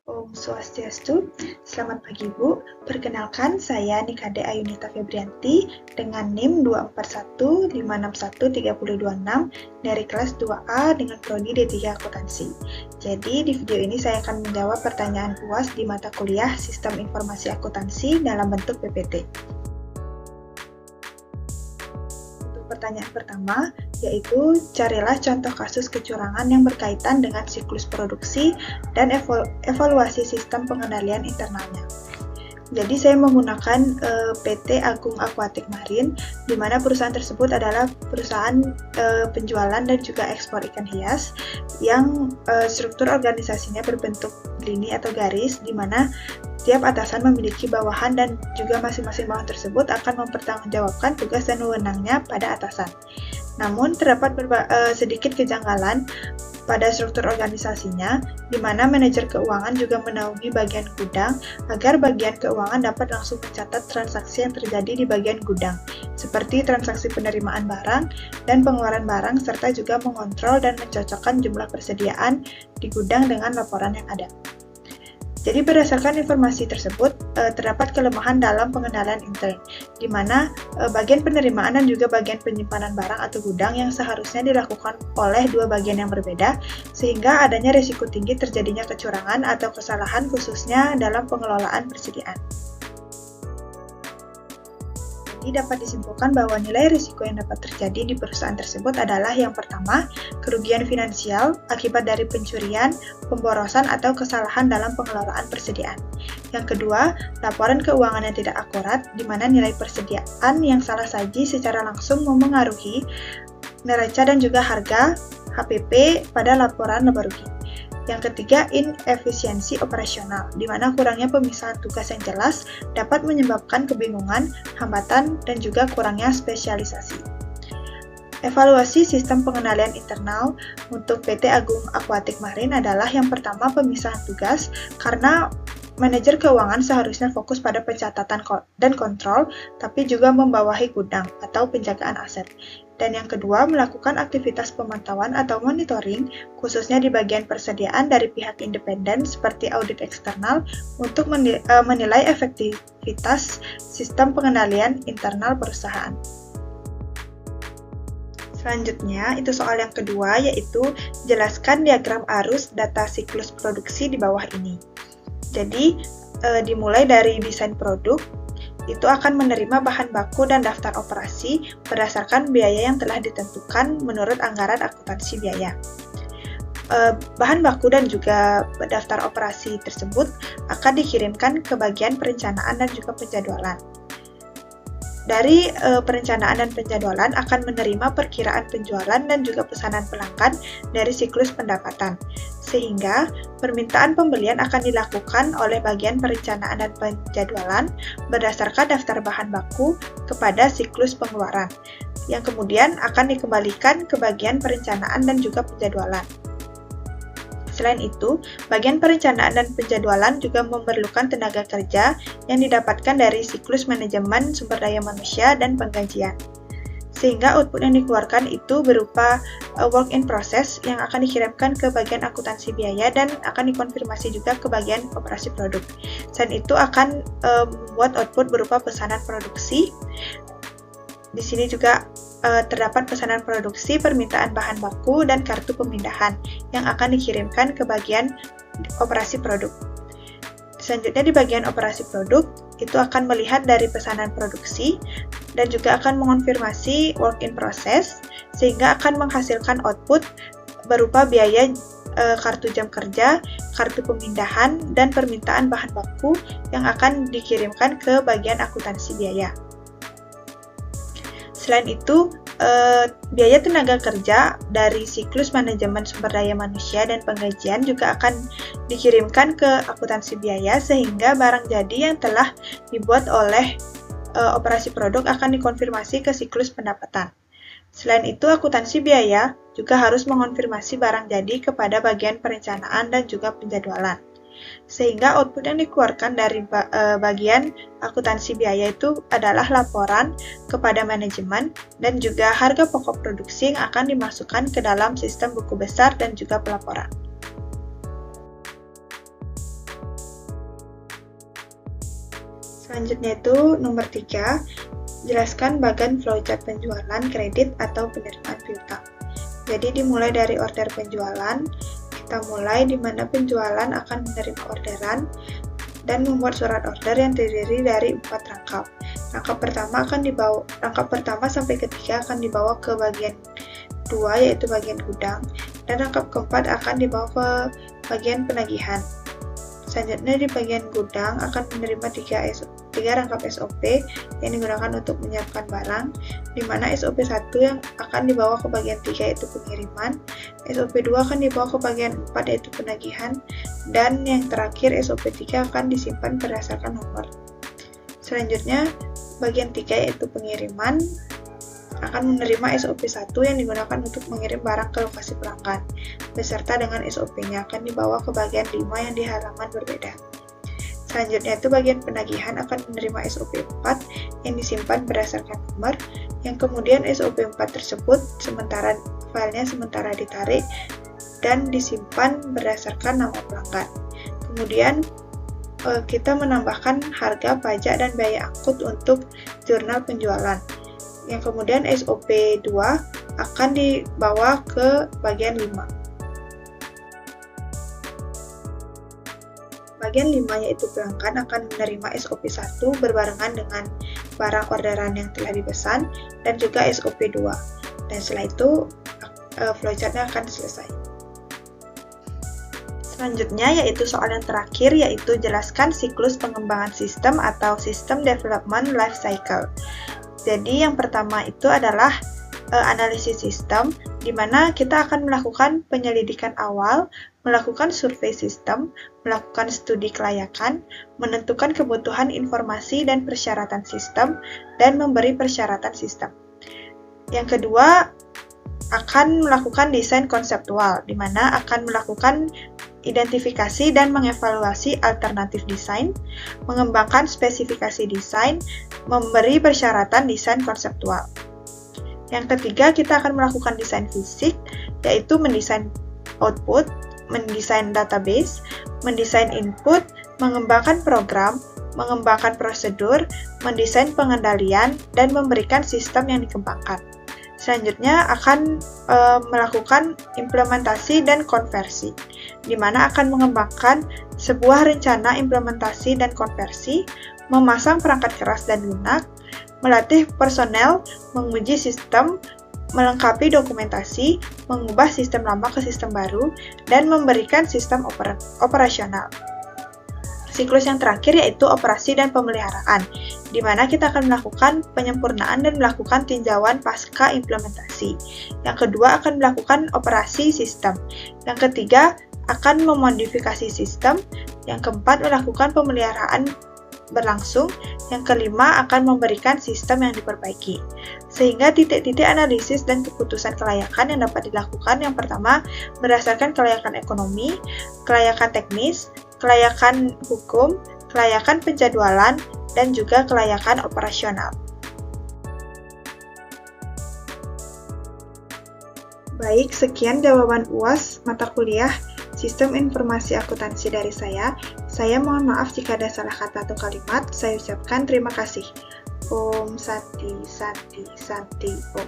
Om Swastiastu, selamat pagi Bu. Perkenalkan, saya Nikade Ayunita Febrianti dengan NIM 241561326 dari kelas 2A dengan prodi D3 Akuntansi. Jadi di video ini saya akan menjawab pertanyaan UAS di mata kuliah Sistem Informasi Akuntansi dalam bentuk PPT. Pertanyaan pertama, yaitu carilah contoh kasus kecurangan yang berkaitan dengan siklus produksi dan evaluasi sistem pengendalian internalnya. Jadi saya menggunakan PT Agung Aquatic Marine, di mana perusahaan tersebut adalah perusahaan penjualan dan juga ekspor ikan hias yang struktur organisasinya berbentuk lini atau garis, di mana tiap atasan memiliki bawahan dan juga masing-masing bawahan tersebut akan mempertanggungjawabkan tugas dan wewenangnya pada atasan. Namun terdapat sedikit kejanggalan pada struktur organisasinya, di mana manajer keuangan juga menaungi bagian gudang agar bagian keuangan dapat langsung mencatat transaksi yang terjadi di bagian gudang, seperti transaksi penerimaan barang dan pengeluaran barang, serta juga mengontrol dan mencocokkan jumlah persediaan di gudang dengan laporan yang ada. Jadi berdasarkan informasi tersebut, terdapat kelemahan dalam pengendalian intern, di mana bagian penerimaan dan juga bagian penyimpanan barang atau gudang yang seharusnya dilakukan oleh dua bagian yang berbeda, sehingga adanya risiko tinggi terjadinya kecurangan atau kesalahan khususnya dalam pengelolaan persediaan. Jadi dapat disimpulkan bahwa nilai risiko yang dapat terjadi di perusahaan tersebut adalah yang pertama, kerugian finansial akibat dari pencurian, pemborosan, atau kesalahan dalam pengelolaan persediaan. Yang kedua, laporan keuangan yang tidak akurat, di mana nilai persediaan yang salah saji secara langsung memengaruhi neraca dan juga harga HPP pada laporan laba rugi. Yang ketiga, inefisiensi operasional, di mana kurangnya pemisahan tugas yang jelas dapat menyebabkan kebingungan, hambatan, dan juga kurangnya spesialisasi. Evaluasi sistem pengendalian internal untuk PT Agung Aquatic Marine adalah yang pertama pemisahan tugas, karena manajer keuangan seharusnya fokus pada pencatatan dan kontrol, tapi juga membawahi gudang atau penjagaan aset. Dan yang kedua, melakukan aktivitas pemantauan atau monitoring, khususnya di bagian persediaan dari pihak independen seperti audit eksternal untuk menilai efektivitas sistem pengendalian internal perusahaan. Selanjutnya, itu soal yang kedua, yaitu jelaskan diagram arus data siklus produksi di bawah ini. Jadi, dimulai dari desain produk, itu akan menerima bahan baku dan daftar operasi berdasarkan biaya yang telah ditentukan menurut anggaran akuntansi biaya. Bahan baku dan juga daftar operasi tersebut akan dikirimkan ke bagian perencanaan dan juga penjadwalan. Dari perencanaan dan penjadwalan akan menerima perkiraan penjualan dan juga pesanan pelanggan dari siklus pendapatan, sehingga permintaan pembelian akan dilakukan oleh bagian perencanaan dan penjadwalan berdasarkan daftar bahan baku kepada siklus pengeluaran, yang kemudian akan dikembalikan ke bagian perencanaan dan juga penjadwalan. Selain itu, bagian perencanaan dan penjadwalan juga memerlukan tenaga kerja yang didapatkan dari siklus manajemen sumber daya manusia dan penggajian. Sehingga output yang dikeluarkan itu berupa work in process yang akan dikirimkan ke bagian akuntansi biaya dan akan dikonfirmasi juga ke bagian operasi produk. Selain itu akan membuat output berupa pesanan produksi. Di sini juga terdapat pesanan produksi, permintaan bahan baku, dan kartu pemindahan yang akan dikirimkan ke bagian operasi produk. Selanjutnya di bagian operasi produk, itu akan melihat dari pesanan produksi dan juga akan mengonfirmasi work in process, sehingga akan menghasilkan output berupa biaya kartu jam kerja, kartu pemindahan, dan permintaan bahan baku yang akan dikirimkan ke bagian akuntansi biaya. Selain itu, biaya tenaga kerja dari siklus manajemen sumber daya manusia dan penggajian juga akan dikirimkan ke akuntansi biaya, sehingga barang jadi yang telah dibuat oleh operasi produk akan dikonfirmasi ke siklus pendapatan. Selain itu, akuntansi biaya juga harus mengonfirmasi barang jadi kepada bagian perencanaan dan juga penjadwalan. Sehingga output yang dikeluarkan dari bagian akuntansi biaya itu adalah laporan kepada manajemen dan juga harga pokok produksi yang akan dimasukkan ke dalam sistem buku besar dan juga pelaporan. Selanjutnya itu nomor 3, jelaskan bagan flowchart penjualan kredit atau penerimaan piutang. Jadi dimulai dari order penjualan, kita mulai di mana penjualan akan menerima orderan dan membuat surat order yang terdiri dari 4 rangkap. Rangkap pertama sampai ketiga akan dibawa ke bagian 2 yaitu bagian gudang, dan rangkap keempat akan dibawa ke bagian penagihan. Selanjutnya di bagian gudang akan menerima 3 rangkap SOP yang digunakan untuk menyiapkan barang, di mana SOP 1 yang akan dibawa ke bagian 3 yaitu pengiriman, SOP 2 akan dibawa ke bagian 4 yaitu penagihan, dan yang terakhir SOP 3 akan disimpan berdasarkan nomor. Selanjutnya bagian 3 yaitu pengiriman akan menerima SOP 1 yang digunakan untuk mengirim barang ke lokasi pelanggan, beserta dengan SOP-nya akan dibawa ke bagian 5 yang di halaman berbeda. Selanjutnya itu bagian penagihan akan menerima SOP 4 yang disimpan berdasarkan nomor, yang kemudian SOP 4 tersebut filenya sementara ditarik dan disimpan berdasarkan nama pelanggan. Kemudian kita menambahkan harga, pajak, dan biaya angkut untuk jurnal penjualan. Yang kemudian SOP 2 akan dibawa ke bagian 5. Bagian 5 yaitu pelanggan akan menerima SOP 1 berbarengan dengan barang orderan yang telah dipesan dan juga SOP 2. Dan setelah itu flowchart-nya akan selesai. Selanjutnya yaitu soal yang terakhir, yaitu jelaskan siklus pengembangan sistem atau System Development Life Cycle. Jadi yang pertama itu adalah analisis sistem, di mana kita akan melakukan penyelidikan awal, melakukan survei sistem, melakukan studi kelayakan, menentukan kebutuhan informasi dan persyaratan sistem, dan memberi persyaratan sistem. Yang kedua, akan melakukan desain konseptual, di mana akan melakukan identifikasi dan mengevaluasi alternatif desain, mengembangkan spesifikasi desain, memberi persyaratan desain konseptual. Yang ketiga, kita akan melakukan desain fisik, yaitu mendesain output, mendesain database, mendesain input, mengembangkan program, mengembangkan prosedur, mendesain pengendalian, dan memberikan sistem yang dikembangkan. Selanjutnya akan melakukan implementasi dan konversi, di mana akan mengembangkan sebuah rencana implementasi dan konversi, memasang perangkat keras dan lunak, melatih personel, menguji sistem, melengkapi dokumentasi, mengubah sistem lama ke sistem baru, dan memberikan sistem operasional. Siklus yang terakhir yaitu operasi dan pemeliharaan, di mana kita akan melakukan penyempurnaan dan melakukan tinjauan pasca implementasi. Yang kedua akan melakukan operasi sistem. Yang ketiga akan memodifikasi sistem. Yang keempat melakukan pemeliharaan berlangsung. Yang kelima akan memberikan sistem yang diperbaiki. Sehingga titik-titik analisis dan keputusan kelayakan yang dapat dilakukan yang pertama berdasarkan kelayakan ekonomi, kelayakan teknis, kelayakan hukum, kelayakan penjadwalan, dan juga kelayakan operasional. Baik, sekian jawaban UAS mata kuliah Sistem Informasi Akuntansi dari saya. Saya mohon maaf jika ada salah kata atau kalimat. Saya ucapkan terima kasih. Om Santi Santi Santi Om.